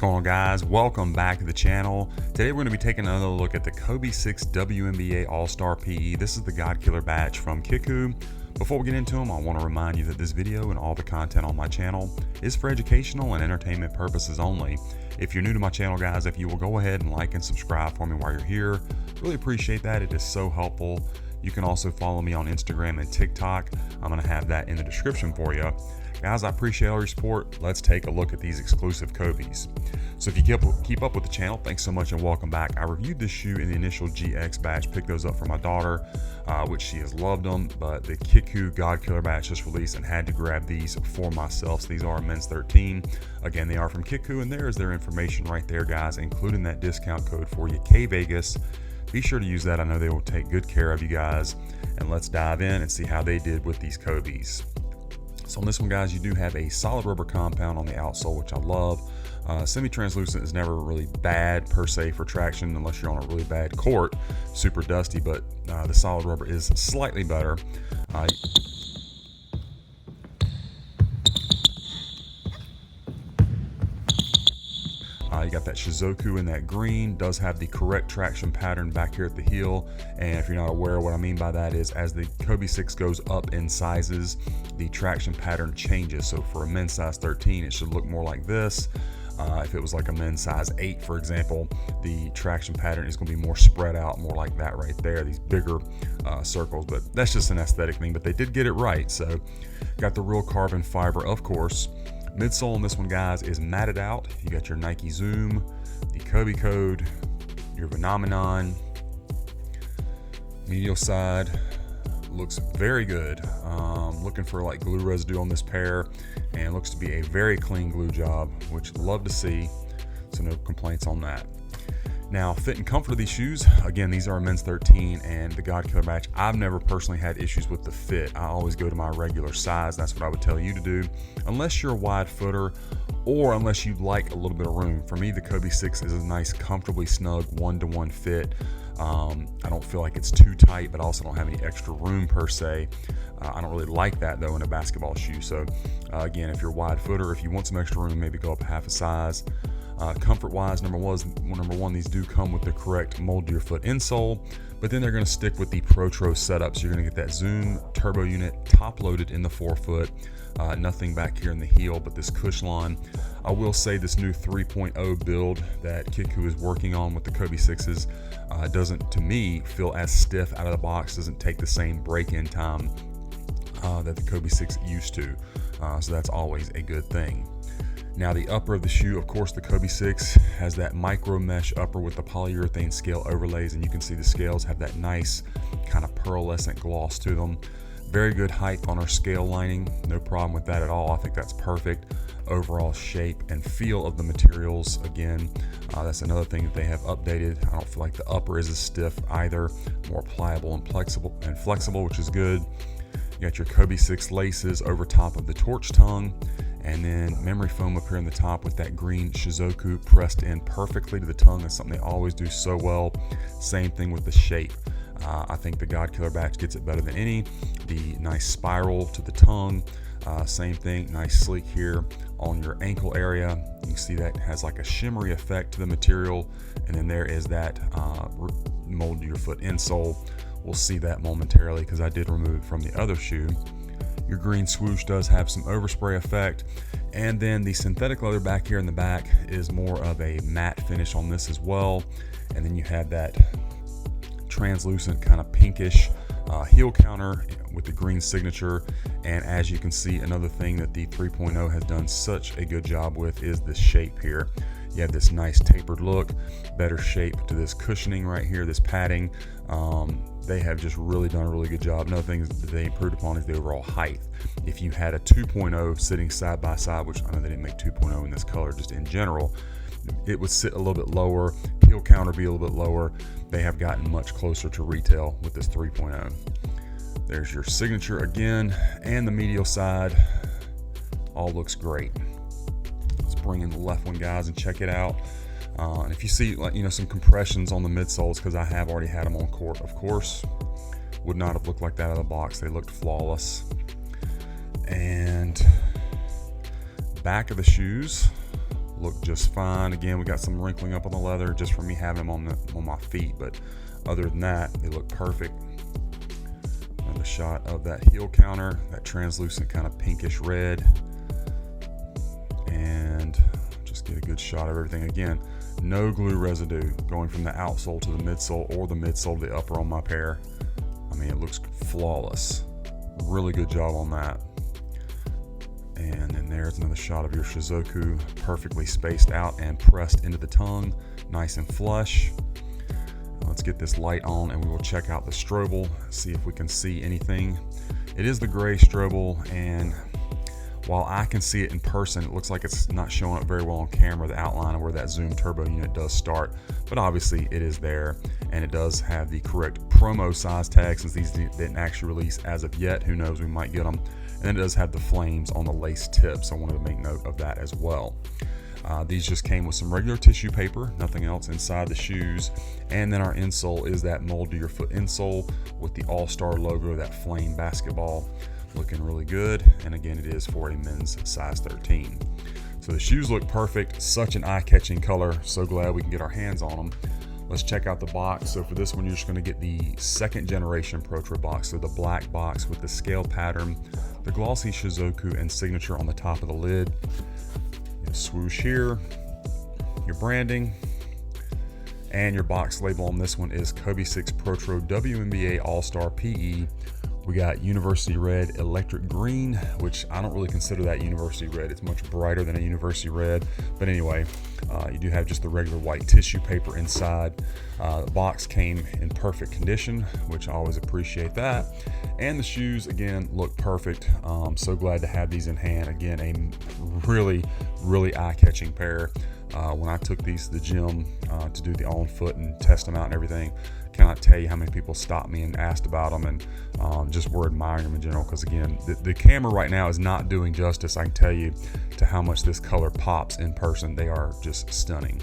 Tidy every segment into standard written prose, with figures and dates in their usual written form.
going on, guys? Welcome back to the channel. Today we're going to be taking another look at the Kobe 6 WNBA All Star PE. This is the God Killer batch from Kickwho. Before we get into them, I want to remind you that this video and all the content on my channel is for educational and entertainment purposes only. If you're new to my channel, guys, if you will go ahead and like and subscribe for me while you're here, really appreciate that. It is so helpful. You can also follow me on Instagram and TikTok. I'm going to have that in the description for you. Guys, I appreciate all your support. Let's take a look at these exclusive Kobe's. So if you keep up with the channel, thanks so much and welcome back. I reviewed this shoe in the initial GX batch, picked those up for my daughter, which she has loved them, but the Kickwho God Killer batch just released and had to grab these for myself. So these are men's 13. Again, they are from Kickwho, and there is their information right there, guys, including that discount code for you, kvegas. Be sure to use that. I know they will take good care of you guys. And let's dive in and see how they did with these Kobe's. So on this one, guys, you do have a solid rubber compound on the outsole, which I love. Semi-translucent is never really bad per se for traction unless you're on a really bad court, super dusty, but the solid rubber is slightly better. You got that Shizuku in that green, does have the correct traction pattern back here at the heel. And if you're not aware, what I mean by that is as the Kobe 6 goes up in sizes, the traction pattern changes. So for a men's size 13, it should look more like this. If it was like a men's size 8, for example, the traction pattern is going to be more spread out, more like that right there, these bigger circles. But that's just an aesthetic thing, but they did get it right. So got the real carbon fiber, of course. Midsole on this one, guys, is matted out. You got your Nike Zoom, the Kobe code, your phenomenon. Medial side looks very good. Looking for like glue residue on this pair, and looks to be a very clean glue job, which love to see. So no complaints on that. Now, fit and comfort of these shoes, again, these are a men's 13 and the God Killer batch. I've never personally had issues with the fit. I always go to my regular size. That's what I would tell you to do, unless you're a wide footer or unless you like a little bit of room. For me, the Kobe 6 is a nice, comfortably snug one-to-one fit. I don't feel like it's too tight, but I also don't have any extra room per se. I don't really like that though in a basketball shoe. So again, if you're a wide footer, if you want some extra room, maybe go up half a size. Comfort wise, number one, these do come with the correct mold to your foot insole, but then they're going to stick with the Protro setup. So you're going to get that Zoom turbo unit top loaded in the forefoot, nothing back here in the heel, but this Cushlon. I will say this new 3.0 build that Kickwho is working on with the Kobe 6s doesn't, to me, feel as stiff out of the box, doesn't take the same break-in time that the Kobe 6 used to. So that's always a good thing. Now the upper of the shoe, of course, the Kobe 6 has that micro mesh upper with the polyurethane scale overlays, and you can see the scales have that nice kind of pearlescent gloss to them. Very good height on our scale lining, no problem with that at all. I think that's perfect. Overall shape and feel of the materials, again, that's another thing that they have updated. I don't feel like the upper is as stiff either, more pliable and flexible, which is good. You got your Kobe 6 laces over top of the torch tongue, and then memory foam up here on the top with that green Shizuku pressed in perfectly to the tongue. That's something they always do so well. Same thing with the shape. I think the God Killer batch gets it better than any. The nice spiral to the tongue, same thing, nice sleek here on your ankle area. You can see that has like a shimmery effect to the material, and then there is that mold to your foot insole. We'll see that momentarily because I did remove it from the other shoe. Your green swoosh does have some overspray effect, and then the synthetic leather back here in the back is more of a matte finish on this as well. And then you have that translucent kind of pinkish heel counter with the green signature. And as you can see, another thing that the 3.0 has done such a good job with is this shape here. You have this nice tapered look, better shape to this cushioning right here, this padding. They have just really done a really good job. Another thing that they improved upon is the overall height. If you had a 2.0 sitting side by side, which I know they didn't make 2.0 in this color, just in general, it would sit a little bit lower, heel counter be a little bit lower. They have gotten much closer to retail with this 3.0. There's your signature again, and the medial side all looks great. Let's bring in the left one, guys, and check it out. And if you see, like, some compressions on the midsoles, because I have already had them on court, of course, would not have looked like that out of the box. They looked flawless. And back of the shoes look just fine. Again, we got some wrinkling up on the leather just from me having them on my feet, but other than that, they look perfect. Another shot of that heel counter, that translucent kind of pinkish red, and just get a good shot of everything. Again, no glue residue going from the outsole to the midsole or the midsole to the upper on my pair. I mean, it looks flawless. Really good job on that. And then there's another shot of your Shizuku, perfectly spaced out and pressed into the tongue, nice and flush. Let's get this light on and we will check out the strobel, see if we can see anything. It is the gray strobel, and while I can see it in person, it looks like it's not showing up very well on camera, the outline of where that zoom turbo unit does start, but obviously it is there, and it does have the correct promo size tag since these didn't actually release as of yet. Who knows, we might get them. And then it does have the flames on the lace tip, so I wanted to make note of that as well. These just came with some regular tissue paper, nothing else inside the shoes. And then our insole is that mold to your foot insole with the All Star logo, that flame basketball, looking really good. And again, it is for a men's size 13. So the shoes look perfect, such an eye-catching color. So glad we can get our hands on them. Let's check out the box. So for this one, you're just going to get the second generation Pro Trip box, so the black box with the scale pattern, the glossy Shizuku and signature on the top of the lid. Swoosh here, your branding, and your box label on this one is kvegaskickz Pro Tro WNBA All Star PE. We got University Red Electric Green, which I don't really consider that University Red. It's much brighter than a University Red. But anyway, you do have just the regular white tissue paper inside. The box came in perfect condition, which I always appreciate that. And the shoes, again, look perfect. So glad to have these in hand. Again, a really, really eye-catching pair. When I took these to the gym to do the on foot and test them out and everything, cannot tell you how many people stopped me and asked about them, and just were admiring them in general, because again, the camera right now is not doing justice, I can tell you, to how much this color pops in person. They are just stunning.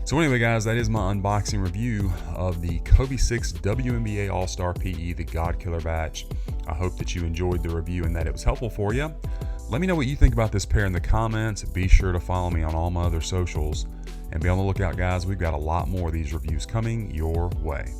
So anyway, guys, that is my unboxing review of the kvegaskickz WNBA All Star PE, the God Killer batch. I hope that you enjoyed the review and that it was helpful for you. Let me know what you think about this pair in the comments. Be sure to follow me on all my other socials, and be on the lookout, guys. We've got a lot more of these reviews coming your way.